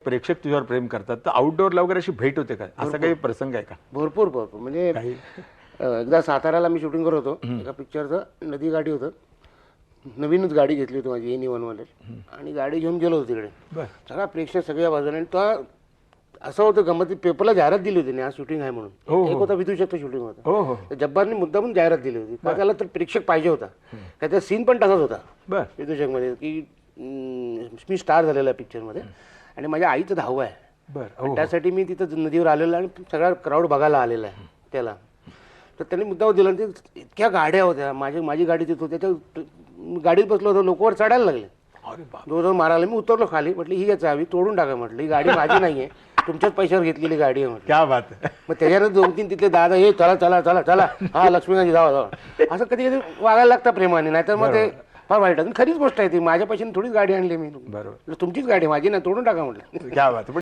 प्रेक्षक तुझ्यावर प्रेम करतात तर आउटडोअरला वगैरे अशी भेट होते का? असा काही प्रसंग आहे का? भरपूर भरपूर म्हणजे काही एकदा साताऱ्याला मी शूटिंग करत होतो एका पिक्चरचं. नदी गाडी होतं, नवीनच गाडी घेतली होती माझी एनी वनवाले, आणि गाडी घेऊन गेलो होतो तिकडे. बर सगळा प्रेक्षक सगळ्या बाजूने. आणि तो असं होतं गमत, पेपरला जाहिरात दिली होती ना आज शूटिंग आहे हो, म्हणून. हो. एक होता विदूषकचं शूटिंग होतं. हो हो तर जब्बारने मुद्दामून जाहिरात दिली होती का त्याला तर प्रेक्षक पाहिजे होता. त्याचा सीन पण तसाच होता बर विदूषकमध्ये की मी स्टार झालेला आहे पिक्चरमध्ये आणि माझ्या आईचं 10वं आहे. बर आणि त्यासाठी मी तिथं नदीवर आलेलो आणि सगळा क्राऊड बघायला आलेला आहे त्याला. तर त्यांनी मुद्दावर दिला. आणि ते इतक्या गाड्या होत्या, माझी गाडी तिथं होती, त्याच्या गाडीत बसलो होतो, लोक वर चढायला लागले, अरे बाप जोर मारायला. मी उतरलो खाली, म्हटलं ही याचा हवी तोडून टाका, म्हटलं ही गाडी माझी नाही आहे, तुमच्याच पैशावर घेतलेली गाडी आहे म्हटलं. क्या बात आहे. मग त्याच्यानं 2-3 तिथले दादा हे चला चला चला चला हा लक्ष्मीकांतजी जावा जावा असं कधी कधी वागायला लागतं प्रेमाने, नाहीतर मग ते फार वाईट. खरीच गोष्ट आहे ती, माझ्या पैशाने थोडीच गाडी आणली मी, बरोबर तुमचीच गाडी माझी नाही, तोडून टाका म्हटलं. क्या बात आहे.